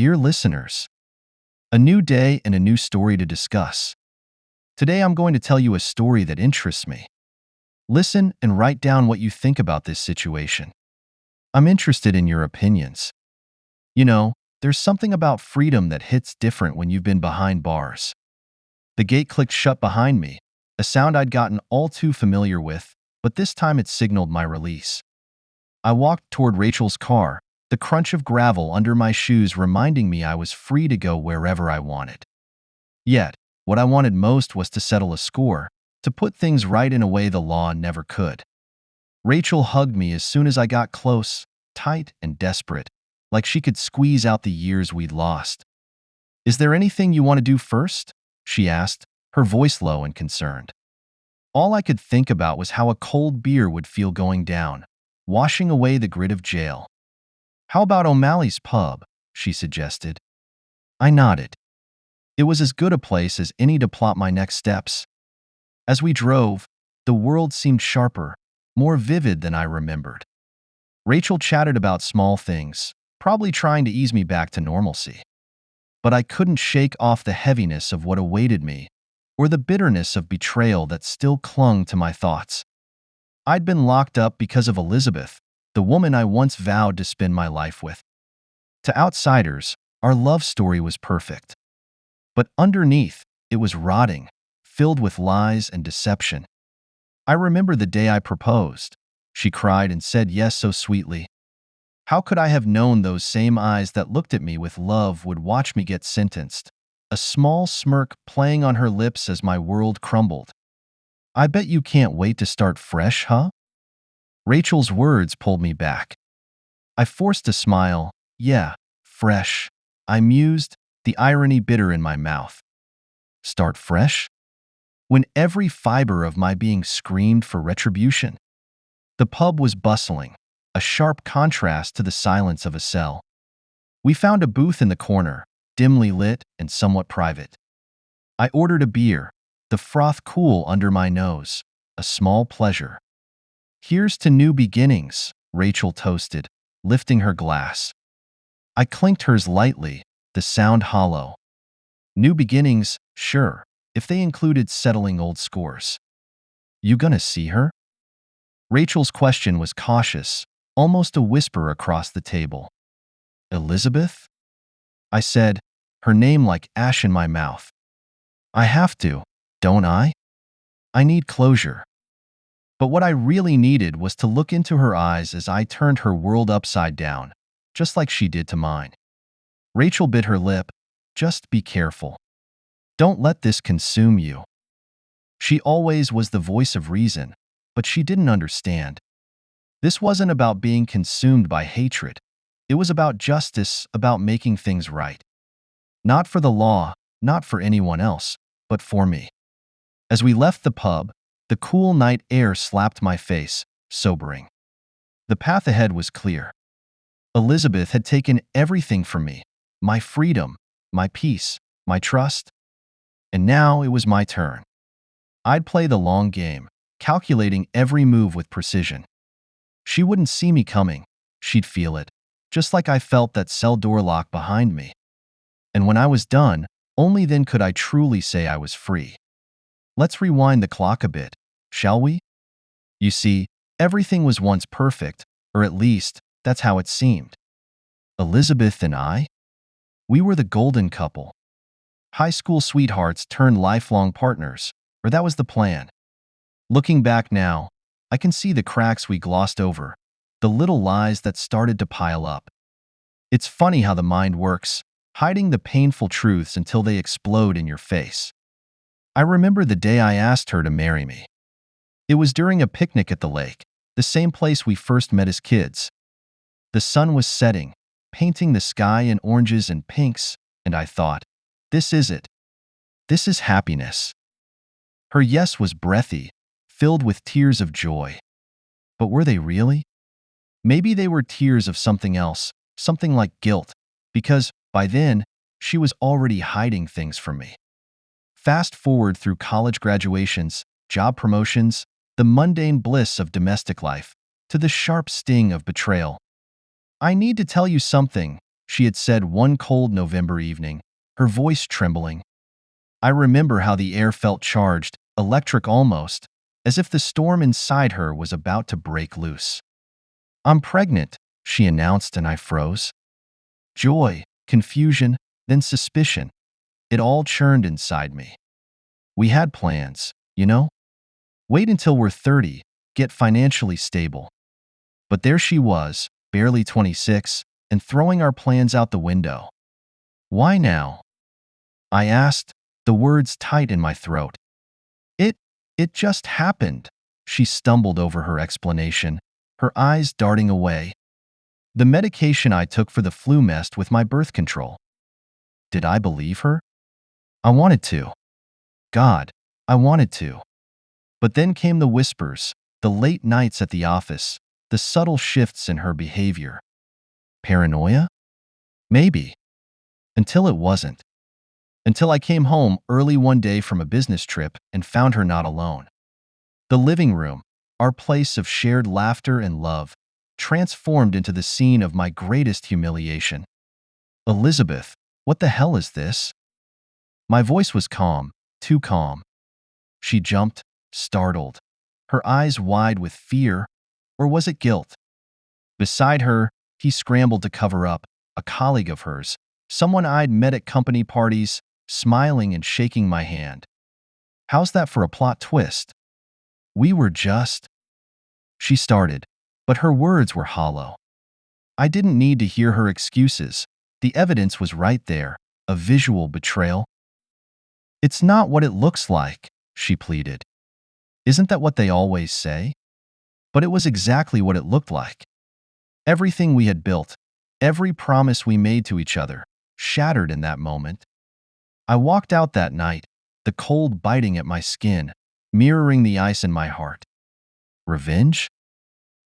Dear listeners, a new day and a new story to discuss. Today I'm going to tell you a story that interests me. Listen and write down what you think about this situation. I'm interested in your opinions. You know, there's something about freedom that hits different when you've been behind bars. The gate clicked shut behind me, a sound I'd gotten all too familiar with, but this time it signaled my release. I walked toward Rachel's car, the crunch of gravel under my shoes reminding me I was free to go wherever I wanted. Yet, what I wanted most was to settle a score, to put things right in a way the law never could. Rachel hugged me as soon as I got close, tight and desperate, like she could squeeze out the years we'd lost. "Is there anything you want to do first?" she asked, her voice low and concerned. All I could think about was how a cold beer would feel going down, washing away the grit of jail. "How about O'Malley's Pub?" she suggested. I nodded. It was as good a place as any to plot my next steps. As we drove, the world seemed sharper, more vivid than I remembered. Rachel chatted about small things, probably trying to ease me back to normalcy. But I couldn't shake off the heaviness of what awaited me, or the bitterness of betrayal that still clung to my thoughts. I'd been locked up because of Elizabeth, the woman I once vowed to spend my life with. To outsiders, our love story was perfect. But underneath, it was rotting, filled with lies and deception. I remember the day I proposed. She cried and said yes so sweetly. How could I have known those same eyes that looked at me with love would watch me get sentenced? A small smirk playing on her lips as my world crumbled. "I bet you can't wait to start fresh, huh?" Rachel's words pulled me back. I forced a smile. "Yeah, fresh," I mused, the irony bitter in my mouth. Start fresh? When every fiber of my being screamed for retribution. The pub was bustling, a sharp contrast to the silence of a cell. We found a booth in the corner, dimly lit and somewhat private. I ordered a beer, the froth cool under my nose, a small pleasure. "Here's to new beginnings," Rachel toasted, lifting her glass. I clinked hers lightly, the sound hollow. New beginnings, sure, if they included settling old scores. "You gonna see her?" Rachel's question was cautious, almost a whisper across the table. "Elizabeth?" I said, her name like ash in my mouth. "I have to, don't I? I need closure." But what I really needed was to look into her eyes as I turned her world upside down, just like she did to mine. Rachel bit her lip. "Just be careful. Don't let this consume you." She always was the voice of reason, but she didn't understand. This wasn't about being consumed by hatred. It was about justice, about making things right. Not for the law, not for anyone else, but for me. As we left the pub, the cool night air slapped my face, sobering. The path ahead was clear. Elizabeth had taken everything from me, my freedom, my peace, my trust. And now it was my turn. I'd play the long game, calculating every move with precision. She wouldn't see me coming. She'd feel it, just like I felt that cell door lock behind me. And when I was done, only then could I truly say I was free. Let's rewind the clock a bit, shall we? You see, everything was once perfect, or at least, that's how it seemed. Elizabeth and I? We were the golden couple. High school sweethearts turned lifelong partners, or that was the plan. Looking back now, I can see the cracks we glossed over, the little lies that started to pile up. It's funny how the mind works, hiding the painful truths until they explode in your face. I remember the day I asked her to marry me. It was during a picnic at the lake, the same place we first met as kids. The sun was setting, painting the sky in oranges and pinks, and I thought, this is it. This is happiness. Her yes was breathy, filled with tears of joy. But were they really? Maybe they were tears of something else, something like guilt, because, by then, she was already hiding things from me. Fast forward through college graduations, job promotions, the mundane bliss of domestic life, to the sharp sting of betrayal. "I need to tell you something," she had said one cold November evening, her voice trembling. I remember how the air felt charged, electric almost, as if the storm inside her was about to break loose. "I'm pregnant," she announced, and I froze. Joy, confusion, then suspicion. It all churned inside me. We had plans, you know? Wait until we're 30, get financially stable. But there she was, barely 26, and throwing our plans out the window. "Why now?" I asked, the words tight in my throat. It, it just happened. She stumbled over her explanation, her eyes darting away. "The medication I took for the flu messed with my birth control." Did I believe her? I wanted to. God, I wanted to. But then came the whispers, the late nights at the office, the subtle shifts in her behavior. Paranoia? Maybe. Until it wasn't. Until I came home early one day from a business trip and found her not alone. The living room, our place of shared laughter and love, transformed into the scene of my greatest humiliation. "Elizabeth, what the hell is this?" My voice was calm, too calm. She jumped, startled, her eyes wide with fear, or was it guilt? Beside her, he scrambled to cover up, a colleague of hers, someone I'd met at company parties, smiling and shaking my hand. "How's that for a plot twist?" "We were just—" She started, but her words were hollow. I didn't need to hear her excuses. The evidence was right there, a visual betrayal. "It's not what it looks like," she pleaded. "Isn't that what they always say?" But it was exactly what it looked like. Everything we had built, every promise we made to each other, shattered in that moment. I walked out that night, the cold biting at my skin, mirroring the ice in my heart. Revenge?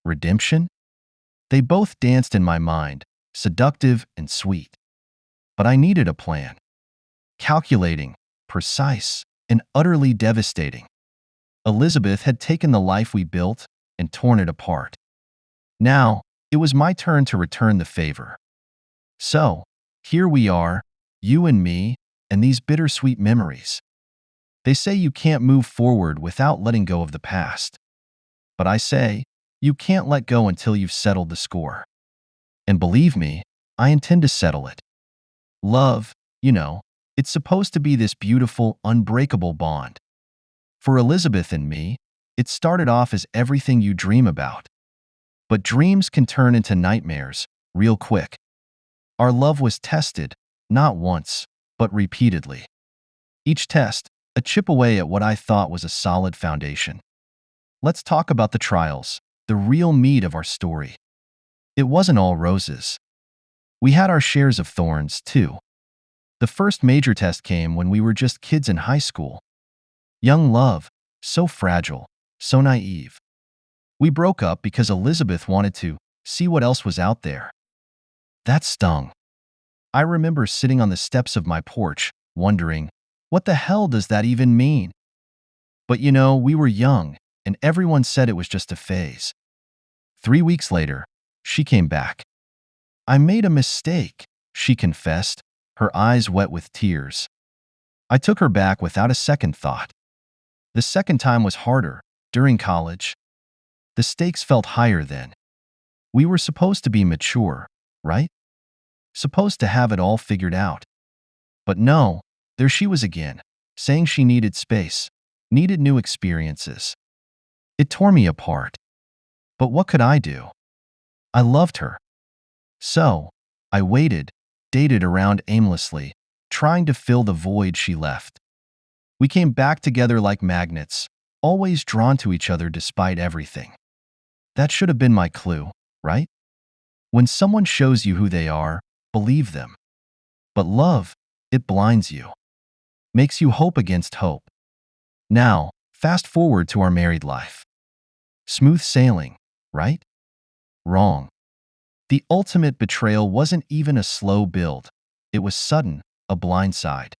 Redemption? They both danced in my mind, seductive and sweet. But I needed a plan. Calculating, precise, and utterly devastating. Elizabeth had taken the life we built and torn it apart. Now, it was my turn to return the favor. So, here we are, you and me, and these bittersweet memories. They say you can't move forward without letting go of the past. But I say, you can't let go until you've settled the score. And believe me, I intend to settle it. Love, you know, it's supposed to be this beautiful, unbreakable bond. For Elizabeth and me, it started off as everything you dream about. But dreams can turn into nightmares, real quick. Our love was tested, not once, but repeatedly. Each test, a chip away at what I thought was a solid foundation. Let's talk about the trials, the real meat of our story. It wasn't all roses. We had our shares of thorns, too. The first major test came when we were just kids in high school. Young love, so fragile, so naive. We broke up because Elizabeth wanted to see what else was out there. That stung. I remember sitting on the steps of my porch, wondering, what the hell does that even mean? But you know, we were young, and everyone said it was just a phase. 3 weeks later, she came back. "I made a mistake," she confessed, her eyes wet with tears. I took her back without a second thought. The second time was harder, during college. The stakes felt higher then. We were supposed to be mature, right? Supposed to have it all figured out. But no, there she was again, saying she needed space, needed new experiences. It tore me apart. But what could I do? I loved her. So, I waited, dated around aimlessly, trying to fill the void she left. We came back together like magnets, always drawn to each other despite everything. That should have been my clue, right? When someone shows you who they are, believe them. But love, it blinds you, makes you hope against hope. Now, fast forward to our married life. Smooth sailing, right? Wrong. The ultimate betrayal wasn't even a slow build. It was sudden, a blindside.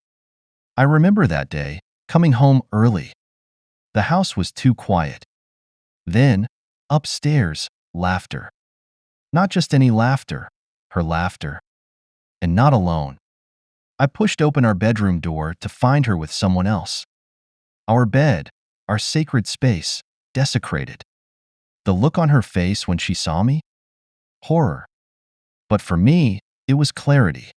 I remember that day, coming home early. The house was too quiet. Then, upstairs, laughter. Not just any laughter, her laughter. and not alone. I pushed open our bedroom door to find her with someone else. Our bed, our sacred space, desecrated. The look on her face when she saw me? Horror. But for me, it was clarity.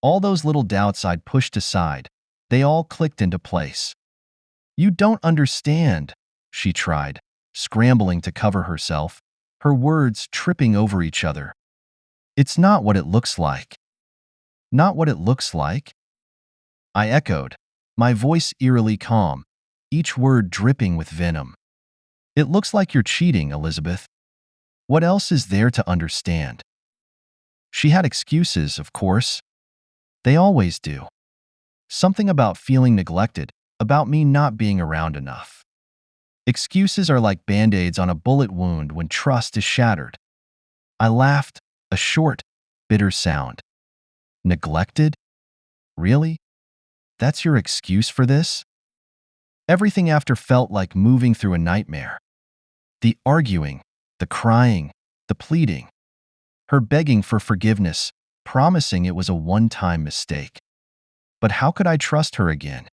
All those little doubts I'd pushed aside, they all clicked into place. "You don't understand," she tried, scrambling to cover herself, her words tripping over each other. "It's not what it looks like." "Not what it looks like?" I echoed, my voice eerily calm, each word dripping with venom. "It looks like you're cheating, Elizabeth. What else is there to understand?" She had excuses, of course. They always do. Something about feeling neglected, about me not being around enough. Excuses are like band-aids on a bullet wound when trust is shattered. I laughed, a short, bitter sound. Neglected? Really? That's your excuse for this? Everything after felt like moving through a nightmare. The arguing, the crying, the pleading. Her begging for forgiveness, promising it was a one-time mistake. But how could I trust her again?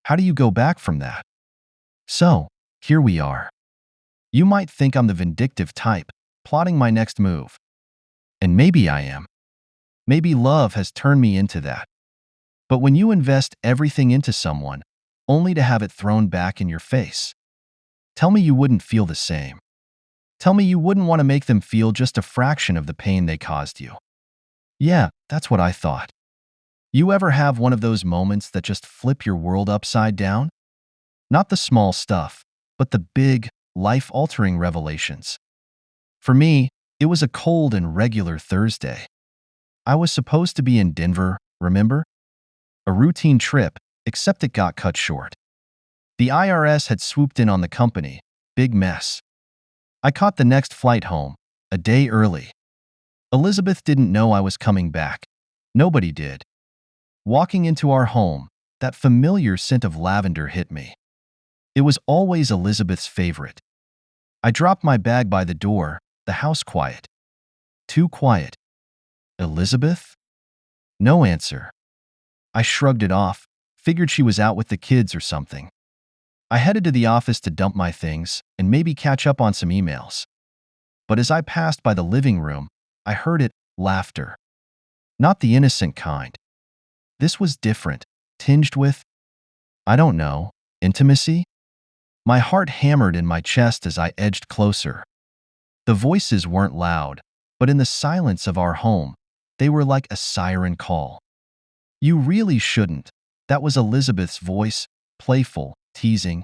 How do you go back from that? So, here we are. You might think I'm the vindictive type, plotting my next move. And maybe I am. Maybe love has turned me into that. But when you invest everything into someone, only to have it thrown back in your face, tell me you wouldn't feel the same. Tell me you wouldn't want to make them feel just a fraction of the pain they caused you. Yeah, that's what I thought. You ever have one of those moments that just flip your world upside down? Not the small stuff, but the big, life-altering revelations. For me, it was a cold and regular Thursday. I was supposed to be in Denver, remember? A routine trip, except it got cut short. The IRS had swooped in on the company. Big mess. I caught the next flight home, a day early. Elizabeth didn't know I was coming back. Nobody did. Walking into our home, that familiar scent of lavender hit me. It was always Elizabeth's favorite. I dropped my bag by the door, the house quiet. Too quiet. Elizabeth? No answer. I shrugged it off, figured she was out with the kids or something. I headed to the office to dump my things and maybe catch up on some emails. But as I passed by the living room, I heard it, laughter. Not the innocent kind. This was different, tinged with, I don't know, intimacy? My heart hammered in my chest as I edged closer. The voices weren't loud, but in the silence of our home, they were like a siren call. "You really shouldn't." That was Elizabeth's voice, playful, teasing.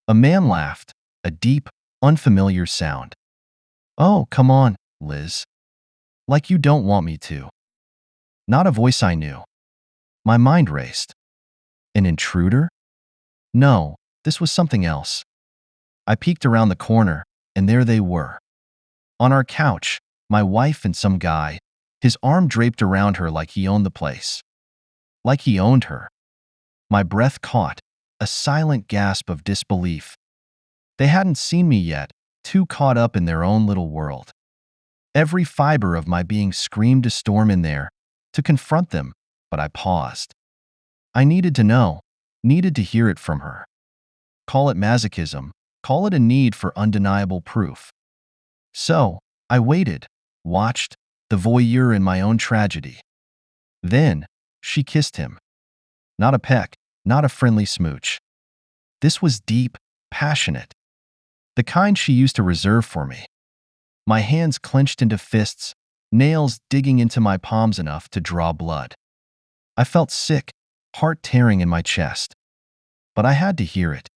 A man laughed, a deep, unfamiliar sound. "Oh, come on, Liz. Like you don't want me to." Not a voice I knew. My mind raced. An intruder? No, this was something else. I peeked around the corner, and there they were. On our couch, my wife and some guy, his arm draped around her like he owned the place. Like he owned her. My breath caught, a silent gasp of disbelief. They hadn't seen me yet, too caught up in their own little world. Every fiber of my being screamed to storm in there, to confront them, but I paused. I needed to know, needed to hear it from her. Call it masochism, call it a need for undeniable proof. So, I waited, watched, the voyeur in my own tragedy. Then, she kissed him. Not a peck, not a friendly smooch. This was deep, passionate. The kind she used to reserve for me. My hands clenched into fists, nails digging into my palms enough to draw blood. I felt sick, heart tearing in my chest. But I had to hear it.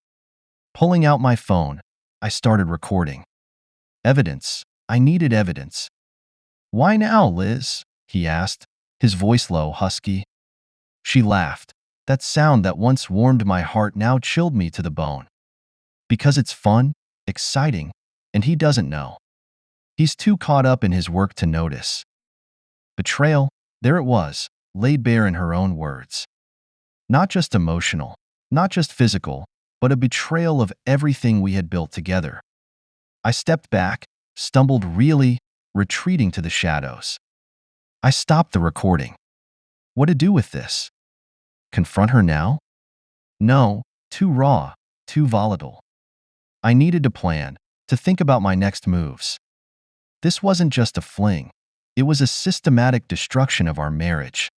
Pulling out my phone, I started recording. Evidence. I needed evidence. "Why now, Liz?" he asked, his voice low, husky. She laughed. That sound that once warmed my heart now chilled me to the bone. "Because it's fun, exciting, and he doesn't know. He's too caught up in his work to notice." Betrayal, there it was, laid bare in her own words. Not just emotional, not just physical, but a betrayal of everything we had built together. I stepped back, stumbled retreating to the shadows. I stopped the recording. What to do with this? Confront her now? No, too raw, too volatile. I needed to plan, to think about my next moves. This wasn't just a fling. It was a systematic destruction of our marriage.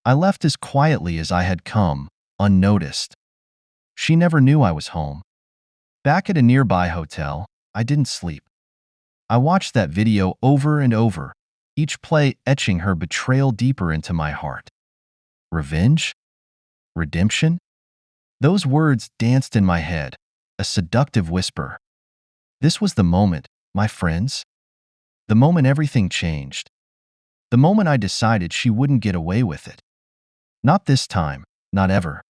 I left as quietly as I had come, unnoticed. She never knew I was home. Back at a nearby hotel, I didn't sleep. I watched that video over and over, each play etching her betrayal deeper into my heart. Revenge? Redemption? Those words danced in my head, a seductive whisper. This was the moment, my friends. The moment everything changed. The moment I decided she wouldn't get away with it. Not this time, not ever.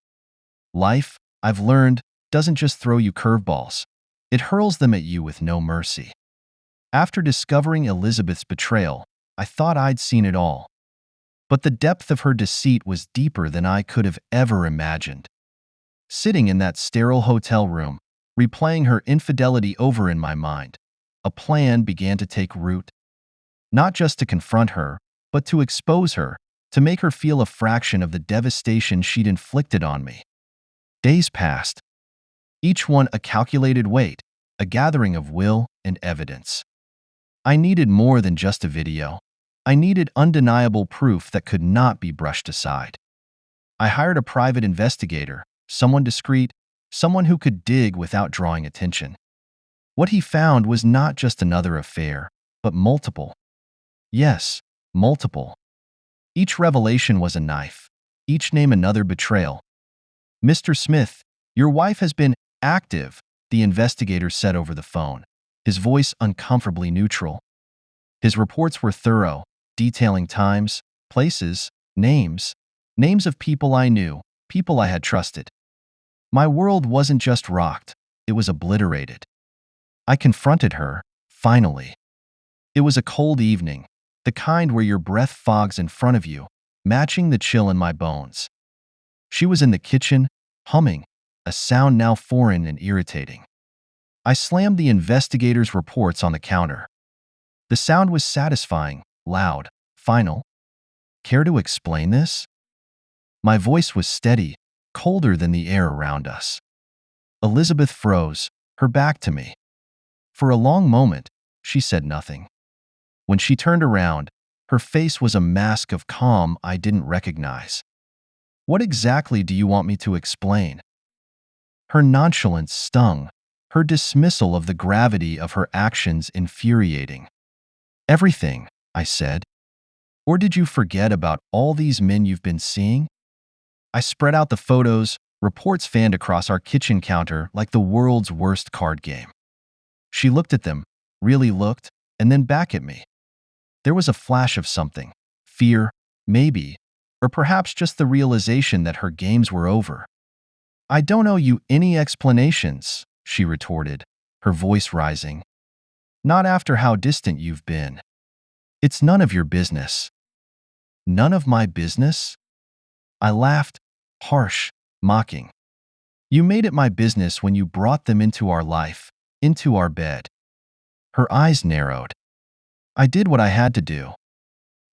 Life, I've learned, doesn't just throw you curveballs. It hurls them at you with no mercy. After discovering Elizabeth's betrayal, I thought I'd seen it all. But the depth of her deceit was deeper than I could have ever imagined. Sitting in that sterile hotel room, replaying her infidelity over in my mind, a plan began to take root. Not just to confront her, but to expose her, to make her feel a fraction of the devastation she'd inflicted on me. Days passed, each one a calculated weight, a gathering of will and evidence. I needed more than just a video. I needed undeniable proof that could not be brushed aside. I hired a private investigator, someone discreet, someone who could dig without drawing attention. What he found was not just another affair, but multiple. Yes, multiple. Each revelation was a knife, each name another betrayal. Mr. Smith, your wife has been active, the investigator said over the phone, his voice uncomfortably neutral. His reports were thorough, detailing times, places, names of people I knew, people I had trusted. My world wasn't just rocked, it was obliterated. I confronted her, finally. It was a cold evening, the kind where your breath fogs in front of you, matching the chill in my bones. She was in the kitchen, humming, a sound now foreign and irritating. I slammed the investigator's reports on the counter. The sound was satisfying, loud, final. Care to explain this? My voice was steady, colder than the air around us. Elizabeth froze, her back to me. For a long moment, she said nothing. When she turned around, her face was a mask of calm I didn't recognize. What exactly do you want me to explain? Her nonchalance stung, her dismissal of the gravity of her actions infuriating. Everything, I said. Or did you forget about all these men you've been seeing? I spread out the photos, reports fanned across our kitchen counter like the world's worst card game. She looked at them, really looked, and then back at me. There was a flash of something, fear, maybe, or perhaps just the realization that her games were over. I don't owe you any explanations, she retorted, her voice rising. Not after how distant you've been. It's none of your business. None of my business? I laughed, harsh, mocking. You made it my business when you brought them into our life, into our bed. Her eyes narrowed. I did what I had to do.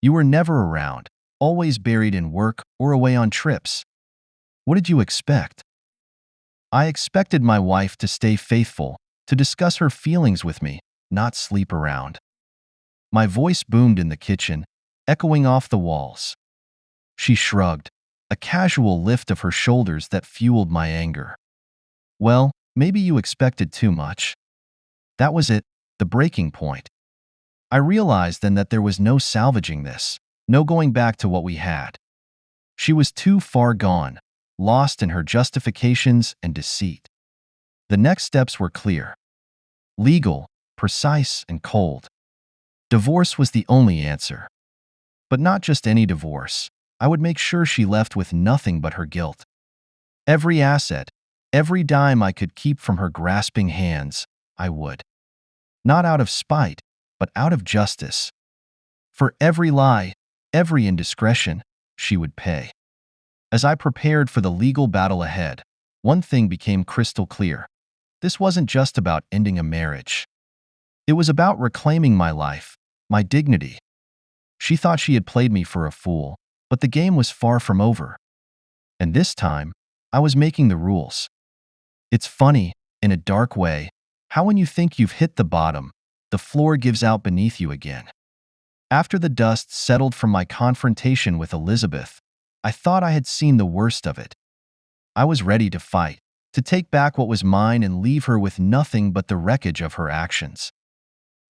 You were never around, always buried in work or away on trips. What did you expect? I expected my wife to stay faithful, to discuss her feelings with me, not sleep around. My voice boomed in the kitchen, echoing off the walls. She shrugged, a casual lift of her shoulders that fueled my anger. Well, maybe you expected too much. That was it, the breaking point. I realized then that there was no salvaging this, no going back to what we had. She was too far gone, lost in her justifications and deceit. The next steps were clear. Legal, precise, and cold. Divorce was the only answer. But not just any divorce. I would make sure she left with nothing but her guilt. Every asset, every dime I could keep from her grasping hands, I would. Not out of spite, but out of justice. For every lie, every indiscretion, she would pay. As I prepared for the legal battle ahead, one thing became crystal clear. This wasn't just about ending a marriage. It was about reclaiming my life, my dignity. She thought she had played me for a fool, but the game was far from over. And this time, I was making the rules. It's funny, in a dark way, how when you think you've hit the bottom, the floor gives out beneath you again. After the dust settled from my confrontation with Elizabeth, I thought I had seen the worst of it. I was ready to fight, to take back what was mine and leave her with nothing but the wreckage of her actions.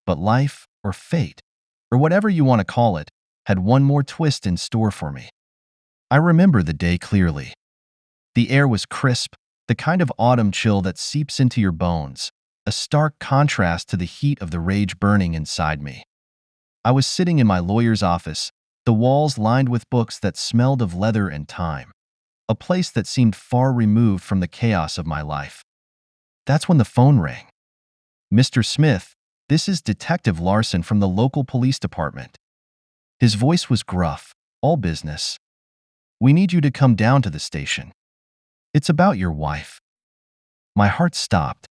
But life, or fate, or whatever you want to call it, had one more twist in store for me. I remember the day clearly. The air was crisp, the kind of autumn chill that seeps into your bones, a stark contrast to the heat of the rage burning inside me. I was sitting in my lawyer's office, the walls lined with books that smelled of leather and time, a place that seemed far removed from the chaos of my life. That's when the phone rang. "Mr. Smith, this is Detective Larson from the local police department." His voice was gruff, all business. "We need you to come down to the station. It's about your wife." My heart stopped.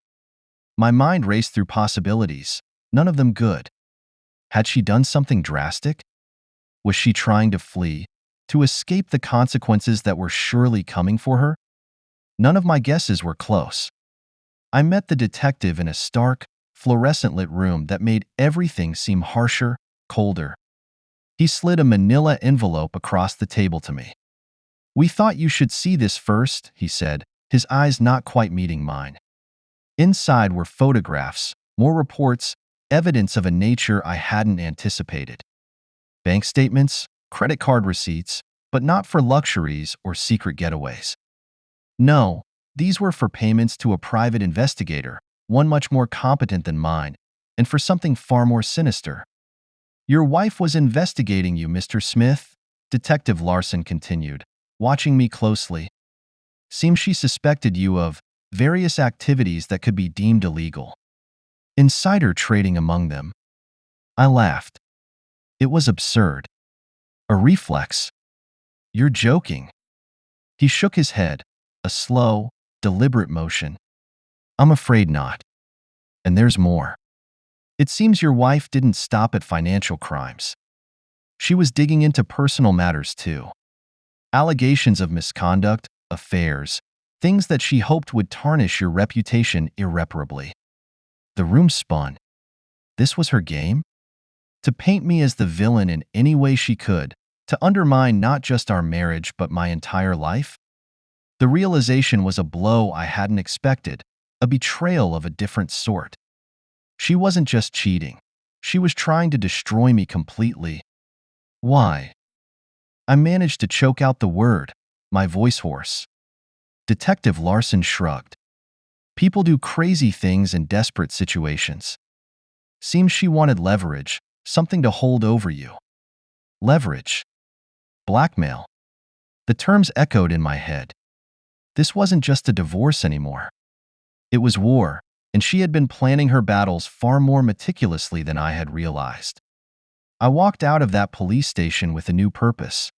My mind raced through possibilities, none of them good. Had she done something drastic? Was she trying to flee, to escape the consequences that were surely coming for her? None of my guesses were close. I met the detective in a stark, fluorescent-lit room that made everything seem harsher, colder. He slid a manila envelope across the table to me. "We thought you should see this first," he said, his eyes not quite meeting mine. Inside were photographs, more reports, evidence of a nature I hadn't anticipated. Bank statements, credit card receipts, but not for luxuries or secret getaways. No, these were for payments to a private investigator, one much more competent than mine, and for something far more sinister. "Your wife was investigating you, Mr. Smith," Detective Larson continued, watching me closely. "Seems she suspected you of various activities that could be deemed illegal. Insider trading among them." I laughed. It was absurd. A reflex. "You're joking." He shook his head, a slow, deliberate motion. "I'm afraid not. And there's more. It seems your wife didn't stop at financial crimes. She was digging into personal matters too. Allegations of misconduct, affairs, things that she hoped would tarnish your reputation irreparably." The room spun. This was her game? To paint me as the villain in any way she could, to undermine not just our marriage but my entire life? The realization was a blow I hadn't expected, a betrayal of a different sort. She wasn't just cheating. She was trying to destroy me completely. Why? I managed to choke out the word, my voice hoarse. Detective Larson shrugged. "People do crazy things in desperate situations. Seems she wanted leverage, something to hold over you." Leverage. Blackmail. The terms echoed in my head. This wasn't just a divorce anymore. It was war, and she had been planning her battles far more meticulously than I had realized. I walked out of that police station with a new purpose.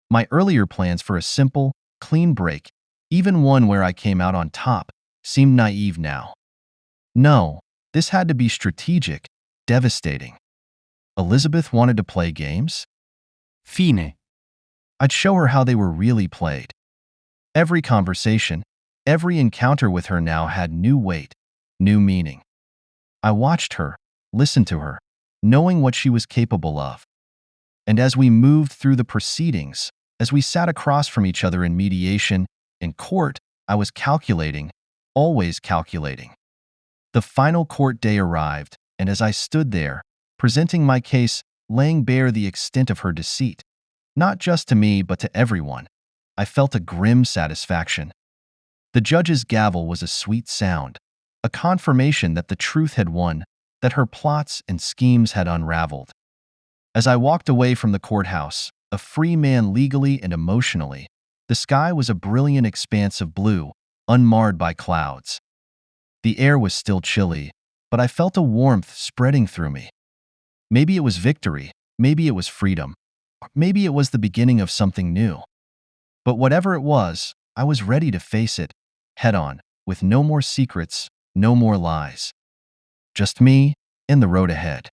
My earlier plans for a simple, clean break, even one where I came out on top, seemed naive now. No, this had to be strategic, devastating. Elizabeth wanted to play games? Fine. I'd show her how they were really played. Every conversation, every encounter with her now had new weight, new meaning. I watched her, listened to her, knowing what she was capable of. And as we moved through the proceedings, as we sat across from each other in mediation, in court, I was calculating, always calculating. The final court day arrived, and as I stood there, presenting my case, laying bare the extent of her deceit, not just to me but to everyone, I felt a grim satisfaction. The judge's gavel was a sweet sound, a confirmation that the truth had won, that her plots and schemes had unraveled. As I walked away from the courthouse, a free man legally and emotionally, the sky was a brilliant expanse of blue, unmarred by clouds. The air was still chilly, but I felt a warmth spreading through me. Maybe it was victory, maybe it was freedom, maybe it was the beginning of something new. But whatever it was, I was ready to face it, head on, with no more secrets, no more lies. Just me and the road ahead.